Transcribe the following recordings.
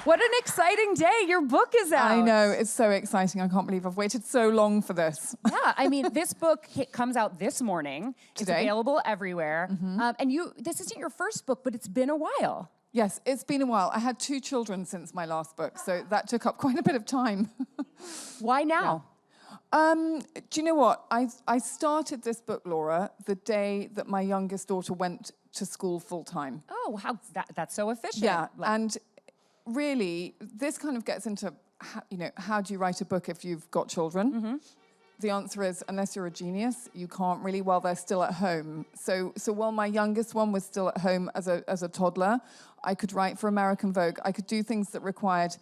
What an exciting day. Your book is out. I know, it's so exciting. I can't believe I've waited so long for this. Yeah, I mean, this book comes out this morning. Today. It's available everywhere. And this isn't your first book, but it's been a while. Yes, it's been a while. I had 2 children since my last book, so that took up quite a bit of time. Why now? Do you know what? I started this book, Laura, the day that my youngest daughter went to school full-time. Oh, that's so efficient. Yeah, and really, this kind of gets into, how do you write a book if you've got children? The answer is, unless you're a genius, you can't really while they're still at home. So while my youngest one was still at home as a toddler, I could write for American Vogue. I could do things that required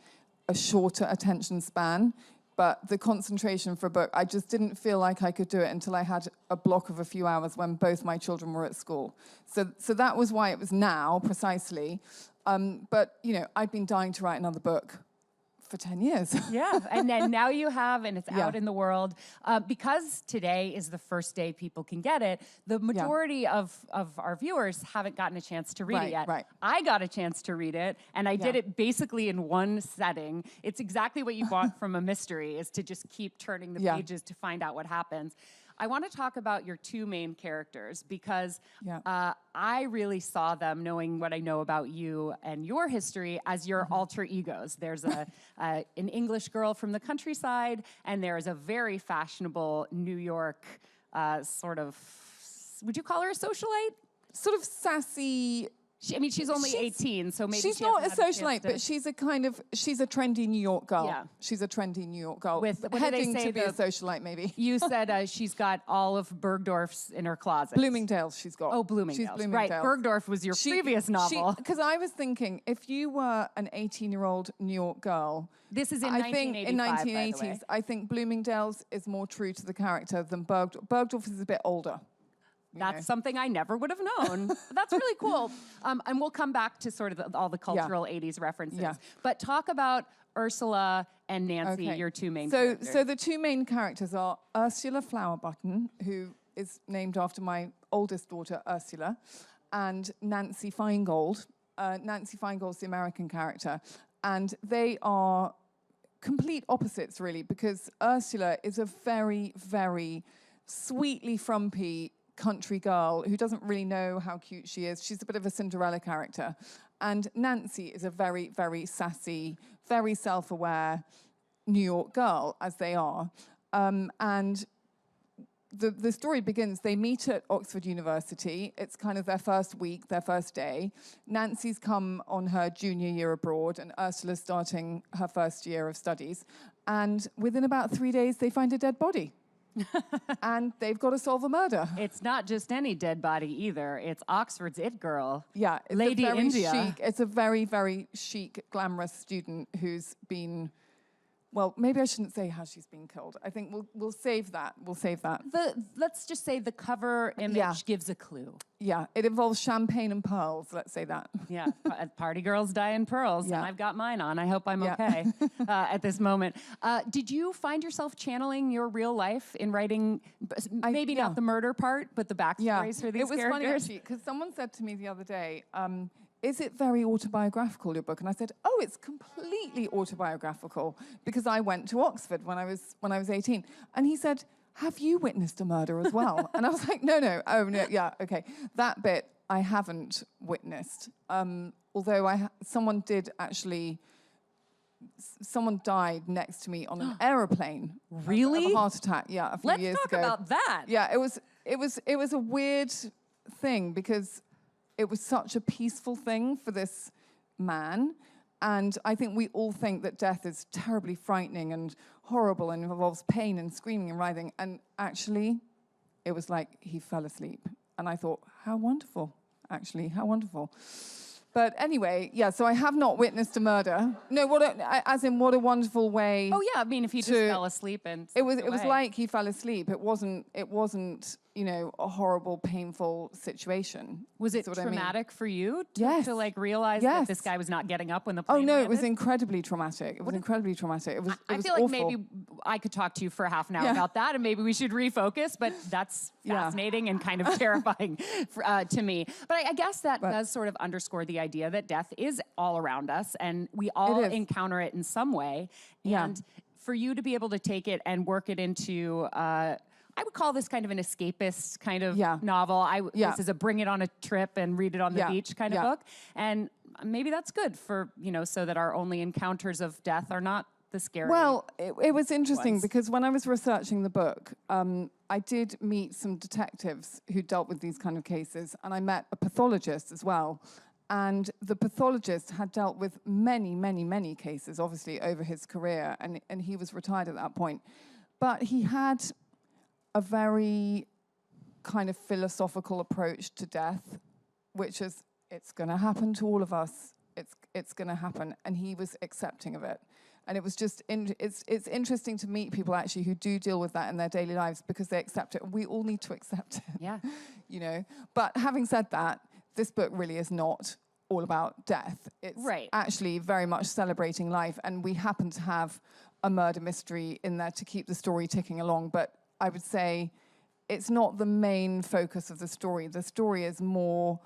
a shorter attention span, but the concentration for a book, I just didn't feel like I could do it until I had a block of a few hours when both my children were at school. So that was why it was now, precisely. But, I've been dying to write another book for 10 years. Yeah, and then now you have, and it's out in the world. Because today is the first day people can get it, the majority of our viewers haven't gotten a chance to read it yet. Right. I got a chance to read it, and I did it basically in one setting. It's exactly what you want from a mystery, is to just keep turning the pages to find out what happens. I want to talk about your 2 main characters because I really saw them, knowing what I know about you and your history, as your alter egos. There's an English girl from the countryside, and there's a very fashionable New York sort of, would you call her a socialite? Sort of sassy. She's only 18, so maybe she's not a socialite, but she's a trendy New York girl. Yeah. She's a trendy New York girl. With heading to be a socialite, maybe. You said she's got all of Bergdorf's in her closet. Bloomingdale's she's got. Oh, Bloomingdale's. She's Bloomingdale's. Right, Bergdorf was your previous novel. Because I was thinking, if you were an 18-year-old New York girl... This is in 1985, in 1980s, I think Bloomingdale's is more true to the character than Bergdorf. Bergdorf is a bit older. That's something I never would have known. That's really cool. And we'll come back to sort of all the cultural 80s references. Yeah. But talk about Ursula and Nancy, your 2 main characters. So the 2 main characters are Ursula Flowerbutton, who is named after my oldest daughter, Ursula, and Nancy Feingold. Nancy Feingold's the American character. And they are complete opposites, really, because Ursula is a very, very sweetly frumpy country girl who doesn't really know how cute she is. She's a bit of a Cinderella character. And Nancy is a very, very sassy, very self-aware New York girl, as they are. And the story begins, they meet at Oxford University. It's kind of their first week, their first day. Nancy's come on her junior year abroad, and Ursula's starting her first year of studies. And within about 3 days, they find a dead body. And they've got to solve a murder. It's not just any dead body either. It's Oxford's it girl. Yeah, it's Lady a very India. Chic. It's a very, very chic, glamorous student who's been. Well, maybe I shouldn't say how she's been killed. I think we'll save that. We'll save that. Let's just say the cover image gives a clue. Yeah, it involves champagne and pearls. Let's say that. Yeah, party girls die in pearls, and I've got mine on. I hope I'm okay at this moment. Did you find yourself channeling your real life in writing? Maybe not the murder part, but the backstories for these characters. It was funny actually, because someone said to me the other day, is it very autobiographical, your book? And I said, oh, it's completely autobiographical, because I went to Oxford when I was 18. And he said, have you witnessed a murder as well? And I was like, no, oh, no, yeah, okay. That bit I haven't witnessed. Although someone died next to me on an aeroplane. Really? Of a heart attack, a few years ago. Let's talk about that. Yeah, it was a weird thing, because it was such a peaceful thing for this man. And I think we all think that death is terribly frightening and horrible and involves pain and screaming and writhing. And actually, it was like he fell asleep. And I thought, how wonderful, actually, how wonderful. But anyway, so I have not witnessed a murder. No, what a wonderful way. Oh yeah, I mean, if he just fell asleep and it was like he fell asleep. It wasn't you know, a horrible, painful situation. Was it See what I mean? traumatic for you Yes. to like realize that this guy was not getting up when the plane no, landed? it was incredibly traumatic. It was incredibly traumatic. It was I feel awful. like maybe I could talk to you for half an hour about that, and maybe we should refocus, but that's fascinating and kind of terrifying to me. But I guess that does sort of underscore the idea that death is all around us, and we all encounter it in some way. And for you to be able to take it and work it into... I would call this kind of an escapist kind of novel. This is a bring it on a trip and read it on the beach kind of book. And maybe that's good for, you know, so that our only encounters of death are not the scary Well, it was interesting because when I was researching the book, I did meet some detectives who dealt with these kind of cases, and I met a pathologist as well. And the pathologist had dealt with many, many, many cases, obviously, over his career, and he was retired at that point. But he had a very kind of philosophical approach to death, which is, it's going to happen to all of us. It's going to happen, and he was accepting of it. And it was just, it's interesting to meet people actually who do deal with that in their daily lives because they accept it. We all need to accept it. Yeah. You know. But having said that, this book really is not all about death. It's actually very much celebrating life, and we happen to have a murder mystery in there to keep the story ticking along. But I would say it's not the main focus of the story. The story is more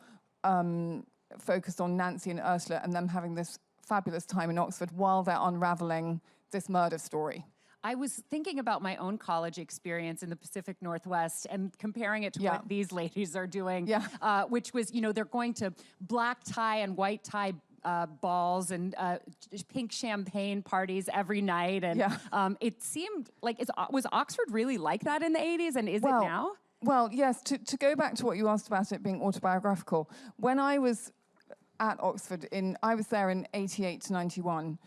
focused on Nancy and Ursula and them having this fabulous time in Oxford while they're unraveling this murder story. I was thinking about my own college experience in the Pacific Northwest and comparing it to what these ladies are doing, which was, you know, they're going to black tie and white tie balls and pink champagne parties every night. And it seemed like, was Oxford really like that in the 80s, and is it now? Well, yes, to go back to what you asked about it being autobiographical, when I was at Oxford, I was there in 88 to 91,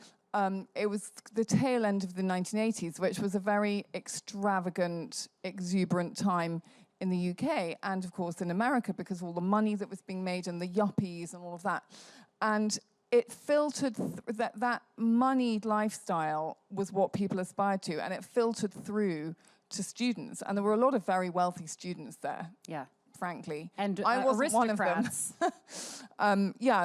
it was the tail end of the 1980s, which was a very extravagant, exuberant time in the UK and, of course, in America, because of all the money that was being made and the yuppies and all of that. And it filtered, that moneyed lifestyle was what people aspired to, and it filtered through to students. And there were a lot of very wealthy students there. Yeah. Frankly. And I wasn't one of them.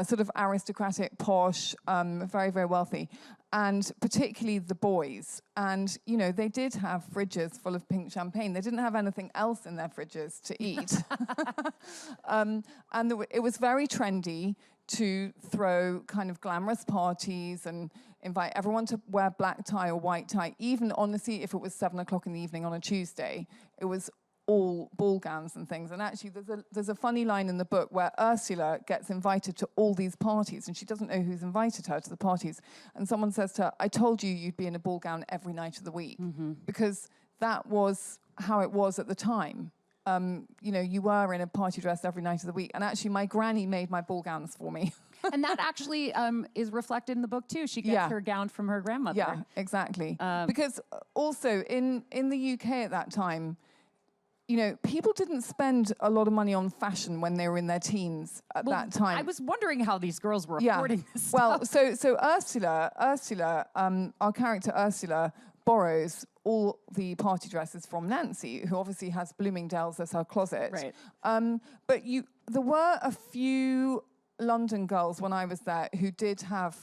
Sort of aristocratic, posh, very, very wealthy. And particularly the boys. And, you know, they did have fridges full of pink champagne. They didn't have anything else in their fridges to eat. And it was very trendy to throw kind of glamorous parties and invite everyone to wear black tie or white tie. Even, honestly, if it was 7 o'clock in the evening on a Tuesday, it was all ball gowns and things. And actually, there's a funny line in the book where Ursula gets invited to all these parties, and she doesn't know who's invited her to the parties. And someone says to her, I told you you'd be in a ball gown every night of the week. Because that was how it was at the time. You know, you were in a party dress every night of the week. And actually, my granny made my ball gowns for me. And that actually is reflected in the book, too. She gets her gown from her grandmother. Yeah, exactly. Because also, in the UK at that time, you know, people didn't spend a lot of money on fashion when they were in their teens at that time. I was wondering how these girls were affording this Well, stuff. so Ursula, our character Ursula, borrows all the party dresses from Nancy, who obviously has Bloomingdale's as her closet. Right. But there were a few London girls when I was there who did have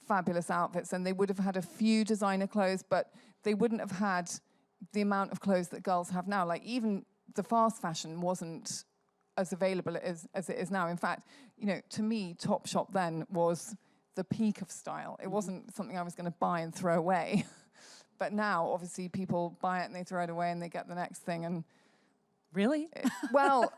fabulous outfits, and they would have had a few designer clothes, but they wouldn't have had the amount of clothes that girls have now. Like, even the fast fashion wasn't as available as it is now. In fact, you know, to me, Topshop then was the peak of style. It wasn't something I was going to buy and throw away. But now, obviously, people buy it and they throw it away and they get the next thing. And really? Well,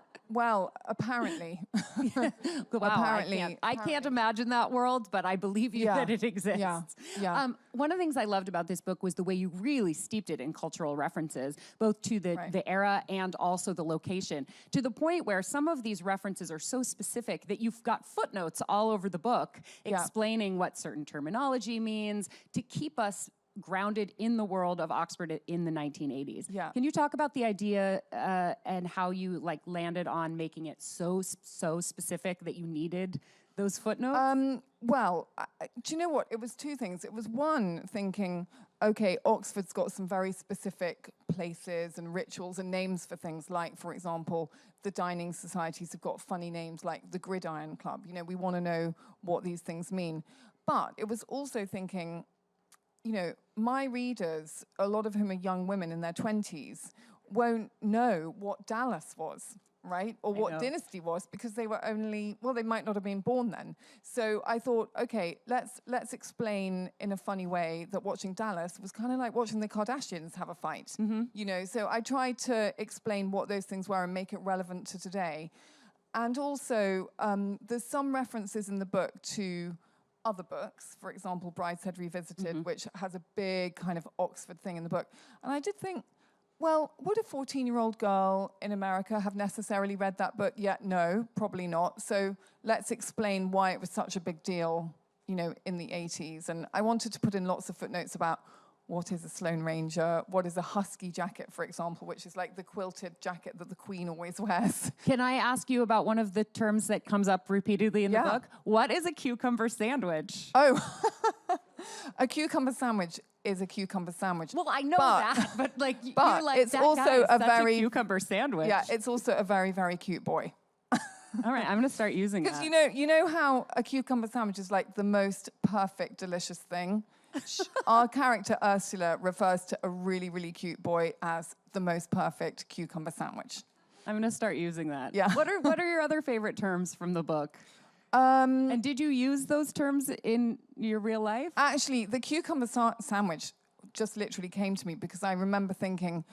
apparently. Wow, apparently. I can't imagine that world, but I believe you that it exists. Yeah. One of the things I loved about this book was the way you really steeped it in cultural references, both to the era and also the location, to the point where some of these references are so specific that you've got footnotes all over the book explaining what certain terminology means to keep us grounded in the world of Oxford in the 1980s. Yeah. Can you talk about the idea and how you landed on making it so specific that you needed those footnotes? Well, do you know what? It was two things. It was one, thinking, okay, Oxford's got some very specific places and rituals and names for things. Like, for example, the dining societies have got funny names like the Gridiron Club. You know, we want to know what these things mean. But it was also thinking, you know, my readers, a lot of whom are young women in their 20s, won't know what Dallas was, right? Or what Dynasty was, because they were only, well, they might not have been born then. So I thought, okay, let's explain in a funny way that watching Dallas was kind of like watching the Kardashians have a fight. You know, so I tried to explain what those things were and make it relevant to today. And also, there's some references in the book to other books, for example, Brideshead Revisited, which has a big kind of Oxford thing in the book. And I did think, well, would a 14-year-old girl in America have necessarily read that book yet? No, probably not. So let's explain why it was such a big deal, you know, in the 80s. And I wanted to put in lots of footnotes about what is a Sloane Ranger, what is a husky jacket, for example, which is like the quilted jacket that the Queen always wears. Can I ask you about one of the terms that comes up repeatedly in the book? What is a cucumber sandwich? Oh, a cucumber sandwich is a cucumber sandwich. Well, I know that, but like, but you're like, it's that also guy is a such very cucumber sandwich. Yeah, it's also a very, very cute boy. All right, I'm going to start using that. Because you know how a cucumber sandwich is like the most perfect, delicious thing? Our character, Ursula, refers to a really, really cute boy as the most perfect cucumber sandwich. I'm going to start using that. Yeah. What are your other favorite terms from the book? And did you use those terms in your real life? Actually, the cucumber sandwich just literally came to me because I remember thinking,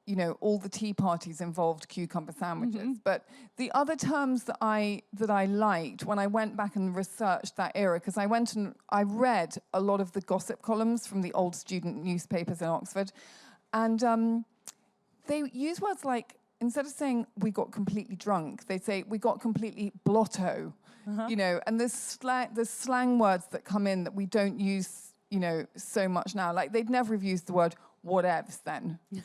you know, all the tea parties involved cucumber sandwiches. But the other terms that I liked when I went back and researched that era, because I went and I read a lot of the gossip columns from the old student newspapers in Oxford, and they use words like, instead of saying we got completely drunk, they say we got completely blotto, you know, and there's slang words that come in that we don't use, you know, so much now. Like they'd never have used the word whatevs then. Do you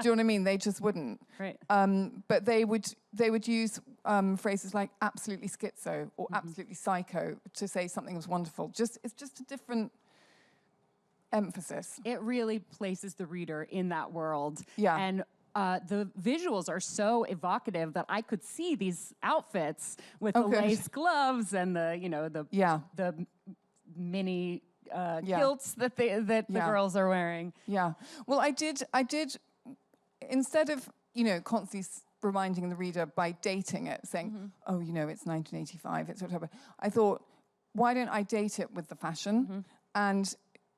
know what I mean? They just wouldn't. Right. But they would use phrases like absolutely schizo or absolutely psycho to say something was wonderful. It's just a different emphasis. It really places the reader in that world. Yeah. And the visuals are so evocative that I could see these outfits with the lace gloves and the mini kilts that the girls are wearing. Yeah. Well, I did instead of, you know, constantly reminding the reader by dating it, saying, oh, you know, it's 1985, it's October. I thought, why don't I date it with the fashion? And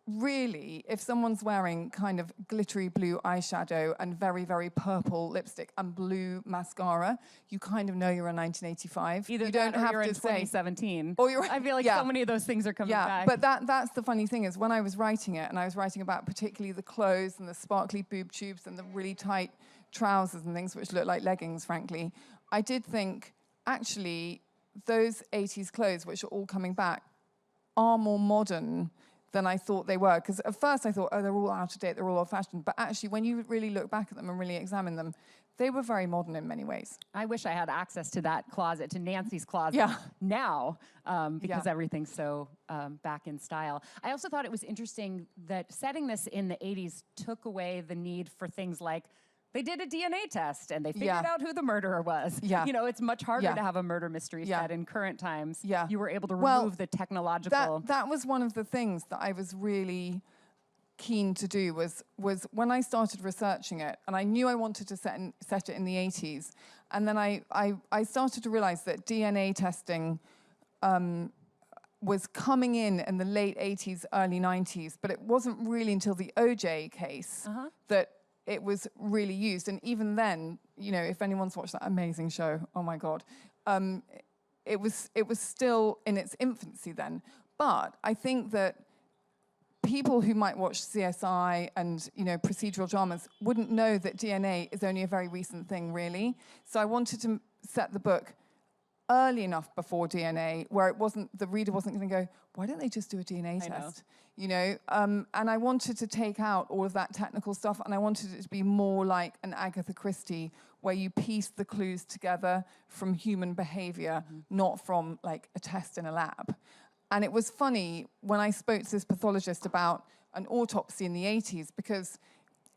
really, if someone's wearing kind of glittery blue eyeshadow and very, very purple lipstick and blue mascara, you kind of know you're in 1985. Either you don't that or have you're to in say 2017. Or you're, I feel like so many of those things are coming back. But that's the funny thing is when I was writing it, and I was writing about particularly the clothes and the sparkly boob tubes and the really tight trousers and things which look like leggings, frankly, I did think, actually, those 80s clothes, which are all coming back, are more modern than I thought they were. Because at first I thought, oh, they're all out of date, they're all old-fashioned. But actually, when you really look back at them and really examine them, they were very modern in many ways. I wish I had access to that closet, to Nancy's closet now, because everything's so back in style. I also thought it was interesting that setting this in the 80s took away the need for things like, they did a DNA test and they figured out who the murderer was. You know, it's much harder to have a murder mystery set in current times. You were able to remove the technological... That was one of the things that I was really keen to do was when I started researching it, and I knew I wanted to set it in the 80s, and then I started to realize that DNA testing was coming in the late 80s, early 90s, but it wasn't really until the OJ case that it was really used. And even then, you know, if anyone's watched that amazing show, oh my God, it was still in its infancy then. But I think that people who might watch CSI and, you know, procedural dramas wouldn't know that DNA is only a very recent thing, really. So I wanted to set the book early enough before DNA, where the reader wasn't going to go, why don't they just do a DNA test? You know, and I wanted to take out all of that technical stuff, and I wanted it to be more like an Agatha Christie, where you piece the clues together from human behavior, not from like a test in a lab. And it was funny when I spoke to this pathologist about an autopsy in the 80s, because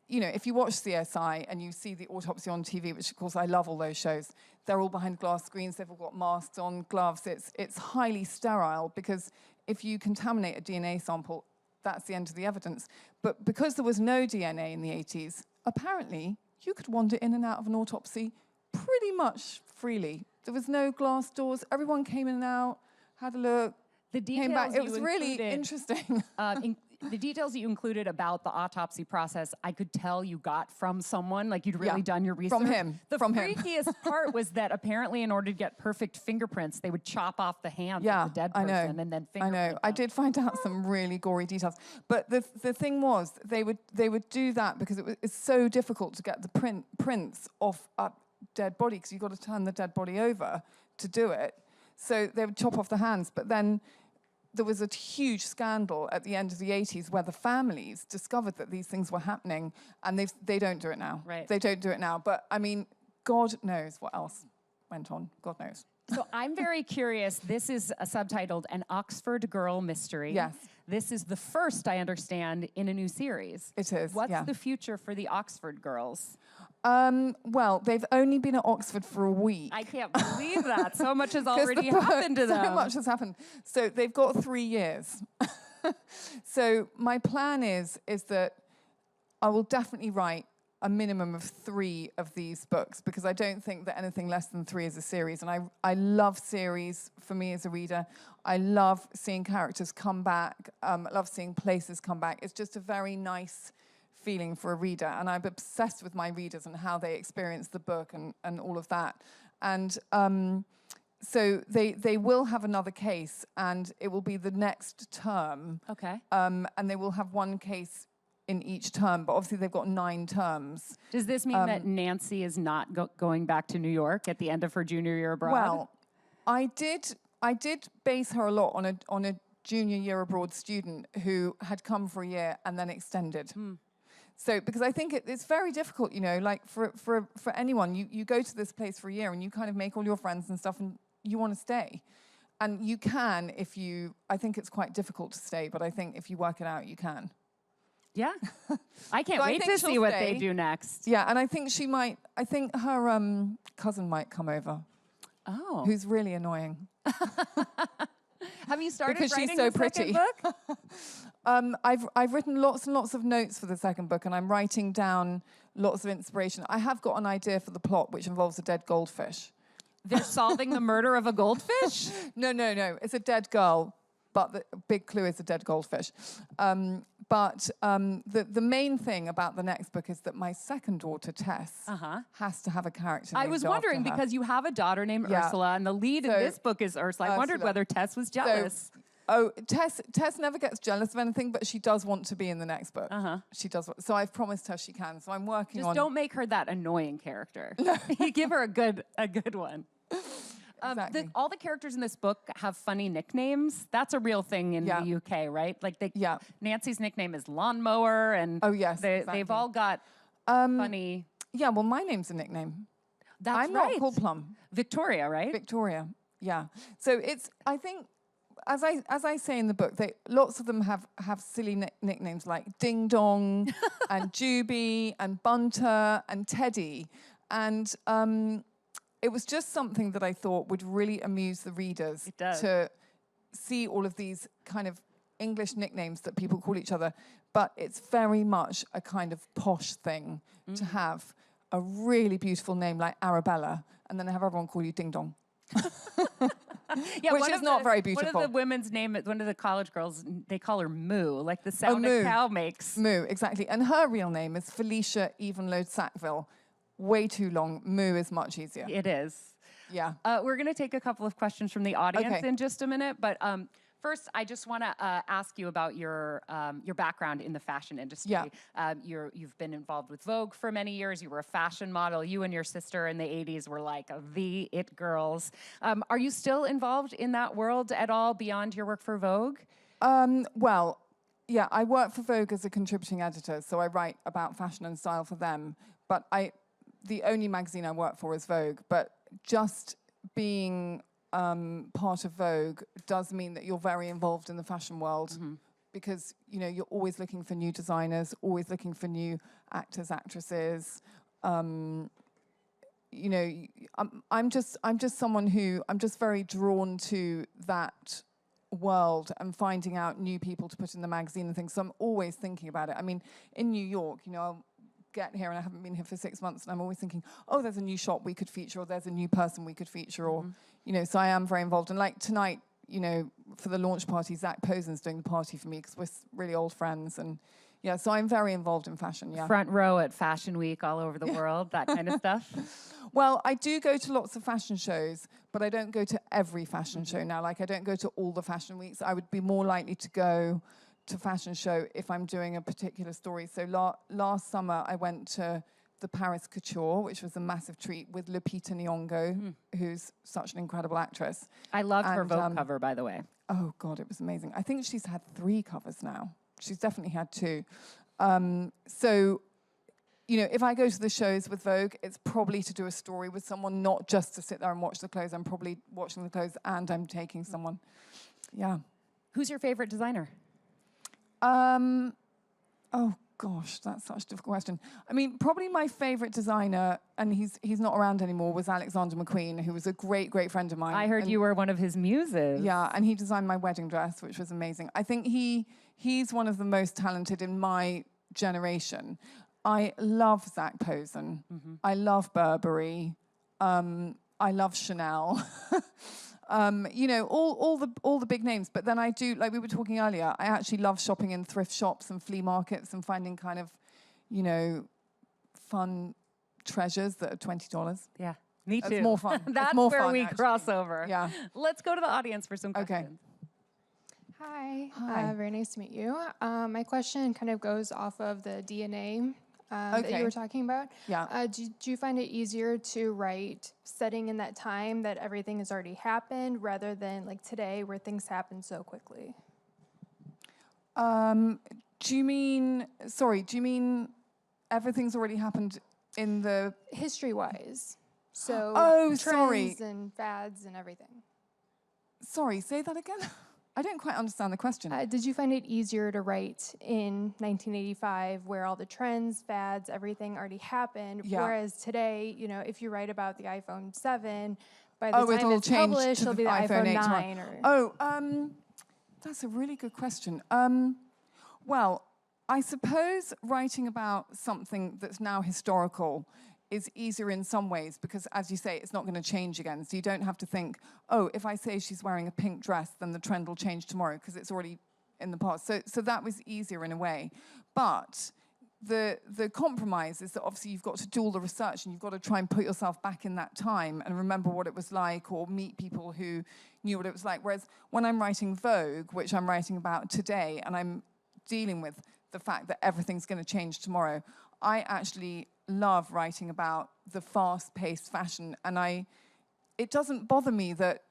you know, if you watch CSI and you see the autopsy on TV, which of course I love all those shows, they're all behind glass screens, they've all got masks on, gloves. It's highly sterile because if you contaminate a DNA sample, that's the end of the evidence. But because there was no DNA in the 80s, apparently you could wander in and out of an autopsy pretty much freely. There was no glass doors. Everyone came in and out, had a look, The details came back. It you was really included, interesting. the details that you included about the autopsy process, I could tell you got from someone, like you'd really done your research. From him. The from him. freakiest part was that apparently in order to get perfect fingerprints, they would chop off the hands of the dead person and then fingerprint them. I did find out some really gory details. But the thing was, they would do that because it's so difficult to get the prints off a dead body because you've got to turn the dead body over to do it. So they would chop off the hands. But then there was a huge scandal at the end of the 80s where the families discovered that these things were happening, and they don't do it now. Right. They don't do it now. But, I mean, God knows what else went on. God knows. So I'm very curious. This is subtitled An Oxford Girl Mystery. Yes. This is the first, I understand, in a new series. It is, What's the future for the Oxford girls? Well, they've only been at Oxford for a week. I can't believe that. So much has already happened to them. So much has happened. So they've got 3 years. So my plan is that I will definitely write a minimum of 3 of these books because I don't think that anything less than 3 is a series. And I love series for me as a reader. I love seeing characters come back. I love seeing places come back. It's just a very nice feeling for a reader, and I'm obsessed with my readers and how they experience the book and all of that. And so they will have another case, and it will be the next term. Okay. And they will have one case in each term, but obviously they've got 9 terms. Does this mean that Nancy is not going back to New York at the end of her junior year abroad? Well, I did base her a lot on a junior year abroad student who had come for a year and then extended. So, because I think it's very difficult, you know, like for anyone, you go to this place for a year and you kind of make all your friends and stuff and you want to stay. And you can I think it's quite difficult to stay, but I think if you work it out, you can. Yeah. I can't wait to see what they do next. Yeah, and I think I think her cousin might come over. Oh. Who's really annoying. Have you started because writing she's so the pretty. second book? I've written lots and lots of notes for the second book, and I'm writing down lots of inspiration. I have got an idea for the plot, which involves a dead goldfish. They're solving the murder of a goldfish? No. It's a dead girl, but the big clue is a dead goldfish. But the main thing about the next book is that my second daughter, Tess, has to have a character named I was wondering, after her. because you have a daughter named Ursula, and the lead in this book is Ursula. I wondered whether Tess was jealous. Tess never gets jealous of anything, but she does want to be in the next book. She does. So I've promised her she can. So I'm working on... Just don't make her that annoying character. You give her a good one. Exactly. All the characters in this book have funny nicknames. That's a real thing in the UK, right? Like Nancy's nickname is Lawnmower, and they've all got funny... Yeah, well, my name's a nickname. That's I'm not called Plum. Victoria, right? Victoria, yeah. So it's, I think, as I say in the book, lots of them have silly nicknames like Ding Dong and Juby and Bunter and Teddy. And it was just something that I thought would really amuse the readers to see all of these kind of English nicknames that people call each other. But it's very much a kind of posh thing to have a really beautiful name like Arabella and then have everyone call you Ding Dong. Which is not very beautiful. One of the women's name, one of the college girls, they call her Moo, like the sound a cow makes. Moo, exactly. And her real name is Felicia Evenlode Sackville. Way too long. Moo is much easier. It is. Yeah. We're going to take a couple of questions from the audience in just a minute, but first, I just want to ask you about your background in the fashion industry. Yeah. You've been involved with Vogue for many years. You were a fashion model. You and your sister in the 80s were like the it girls. Are you still involved in that world at all beyond your work for Vogue? Well, yeah, I work for Vogue as a contributing editor, so I write about fashion and style for them. But the only magazine I work for is Vogue. But just being part of Vogue does mean that you're very involved in the fashion world because, you know, you're always looking for new designers, always looking for new actors, actresses. You know, I'm just someone who, I'm just very drawn to that world and finding out new people to put in the magazine and things. So I'm always thinking about it. I mean, in New York, you know, I'll get here and I haven't been here for 6 months and I'm always thinking, oh, there's a new shop we could feature, or there's a new person we could feature, or, you know, so I am very involved. And like tonight, you know, for the launch party, Zach Posen's doing the party for me because we're really old friends. And yeah, so I'm very involved in fashion, yeah. Front row at Fashion Week all over the world, that kind of stuff? Well, I do go to lots of fashion shows, but I don't go to every fashion show now. Like, I don't go to all the fashion weeks. I would be more likely to go to fashion show if I'm doing a particular story. So last summer, I went to the Paris Couture, which was a massive treat, with Lupita Nyong'o, who's such an incredible actress. I loved her Vogue cover, by the way. Oh, God, it was amazing. I think she's had 3 covers now. She's definitely had 2. So, you know, if I go to the shows with Vogue, it's probably to do a story with someone, not just to sit there and watch the clothes. I'm probably watching the clothes and I'm taking someone. Yeah. Who's your favorite designer? Oh, gosh, that's such a difficult question. I mean, probably my favorite designer, and he's not around anymore, was Alexander McQueen, who was a great, great friend of mine. I heard you were one of his muses. Yeah, and he designed my wedding dress, which was amazing. I think he's one of the most talented in my generation. I love Zach Posen. I love Burberry. I love Chanel. You know, all the big names. But then I do, like we were talking earlier, I actually love shopping in thrift shops and flea markets and finding kind of, you know, fun treasures that are $20. Yeah, me too. It's more fun. That's more where fun, we actually. cross over. Yeah. Let's go to the audience for some questions. Okay. Hi. Very nice to meet you. My question kind of goes off of the DNA that you were talking about. Yeah. Do you find it easier to write setting in that time that everything has already happened rather than like today where things happen so quickly? Do you mean everything's already happened in the... History-wise. So trends and fads and everything. Sorry, say that again? I don't quite understand the question. Did you find it easier to write in 1985 where all the trends, fads, everything already happened, whereas today, you know, if you write about the iPhone 7, by the time it's published, it'll be the iPhone 9. That's a really good question. Well, I suppose writing about something that's now historical is easier in some ways because, as you say, it's not going to change again. So you don't have to think, oh, if I say she's wearing a pink dress, then the trend will change tomorrow because it's already in the past. So that was easier in a way. But the compromise is that obviously you've got to do all the research and you've got to try and put yourself back in that time and remember what it was like or meet people who knew what it was like. Whereas when I'm writing Vogue, which I'm writing about today, and I'm dealing with the fact that everything's going to change tomorrow, I actually love writing about the fast-paced fashion, and it doesn't bother me that,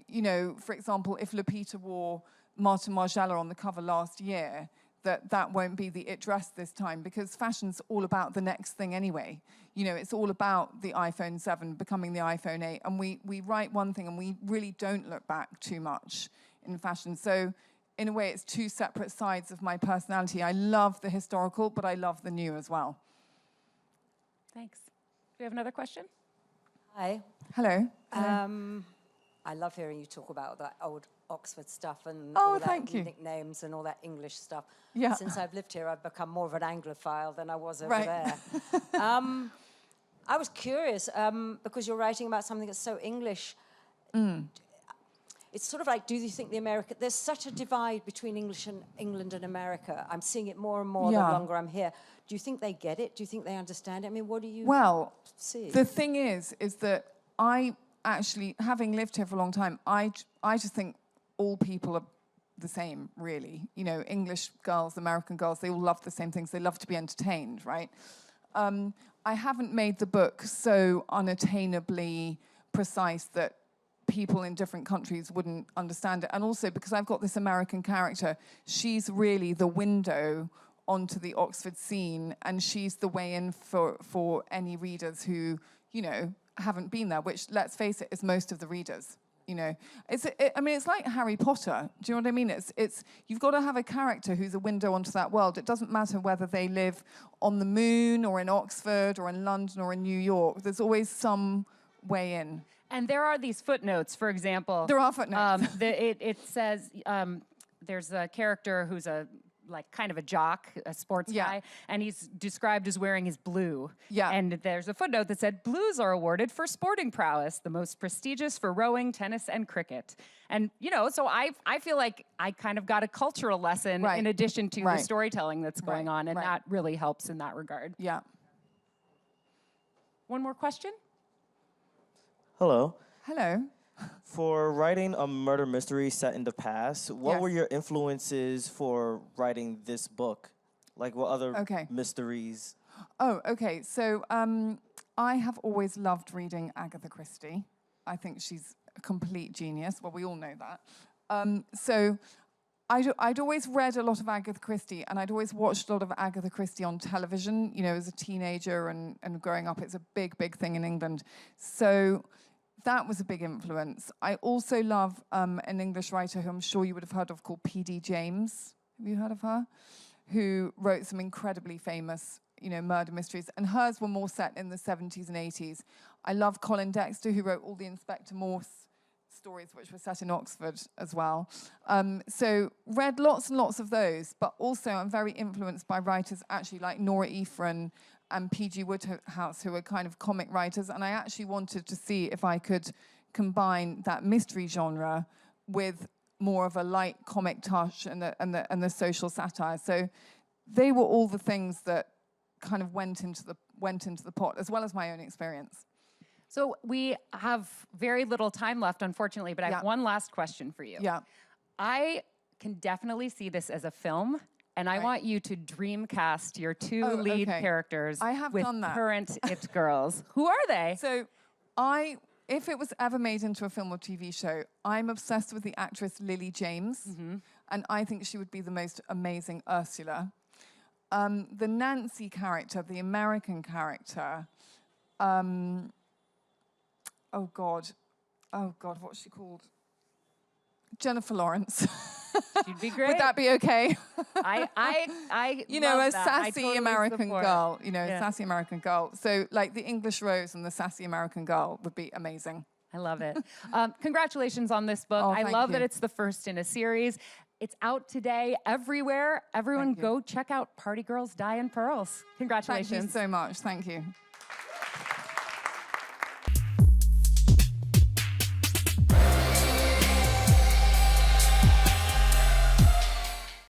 you know, for example, if Lupita wore Martin Margiela on the cover last year, that won't be the it dress this time, because fashion's all about the next thing anyway. You know, it's all about the iPhone 7 becoming the iPhone 8, and we write one thing and we really don't look back too much in fashion. So in a way, it's 2 separate sides of my personality. I love the historical, but I love the new as well. Thanks. Do we have another question? Hi. Hello. I love hearing you talk about that old Oxford stuff and Oh, all thank that you. nicknames and all that English stuff. Yeah. Since I've lived here, I've become more of an Anglophile than I was over Right. there. I was curious, because you're writing about something that's so English. It's sort of like, do you think there's such a divide between England and America. I'm seeing it more and more the longer I'm here. Do you think they get it? Do you think they understand it? I mean, what do you see? The thing is that I actually, having lived here for a long time, I just think all people are the same, really. You know, English girls, American girls, they all love the same things. They love to be entertained, right? I haven't made the book so unattainably precise that people in different countries wouldn't understand it. And also because I've got this American character, she's really the window onto the Oxford scene, and she's the way in for any readers who, you know, haven't been there, which, let's face it, is most of the readers. you know. I mean, it's like Harry Potter. Do you know what I mean? It's you've got to have a character who's a window onto that world. It doesn't matter whether they live on the moon or in Oxford or in London or in New York. There's always some way in. And there are these footnotes, for example. There are footnotes. It says there's a character who's kind of a jock, a sports guy, and he's described as wearing his blue. Yeah. And there's a footnote that said, blues are awarded for sporting prowess, the most prestigious for rowing, tennis, and cricket. And, you know, so I feel like I kind of got a cultural lesson in addition to the storytelling that's going on, and that really helps in that regard. Yeah. One more question? Hello. Hello. For writing a murder mystery set in the past, what were your influences for writing this book? Like, what other mysteries? Oh, okay. So I have always loved reading Agatha Christie. I think she's a complete genius. Well, we all know that. So I'd always read a lot of Agatha Christie, and I'd always watched a lot of Agatha Christie on television, you know, as a teenager and growing up. It's a big, big thing in England. So that was a big influence. I also love an English writer who I'm sure you would have heard of called P.D. James. Have you heard of her? Who wrote some incredibly famous, you know, murder mysteries. And hers were more set in the 70s and 80s. I love Colin Dexter, who wrote all the Inspector Morse stories, which were set in Oxford as well. So read lots and lots of those. But also I'm very influenced by writers actually like Nora Ephron and P.G. Wodehouse, who are kind of comic writers, and I actually wanted to see if I could combine that mystery genre with more of a light comic touch and the social satire. So they were all the things that kind of went into the pot, as well as my own experience. So we have very little time left, unfortunately, but I have one last question for you. Yeah. I can definitely see this as a film. And I want you to dreamcast your two lead characters with current it girls. Who are they? So if it was ever made into a film or TV show, I'm obsessed with the actress Lily James. Mm-hmm. And I think she would be the most amazing Ursula. The Nancy character, the American character, oh God, what's she called? Jennifer Lawrence. She'd be great. Would that be okay? I you know, a that. sassy totally American support. girl. You know, sassy American girl. So, like the English Rose and the sassy American girl would be amazing. I love it. Congratulations on this book. I love that it's the first in a series. It's out today everywhere. Everyone go check out Party Girls Die in Pearls. Congratulations. Thank you so much. Thank you.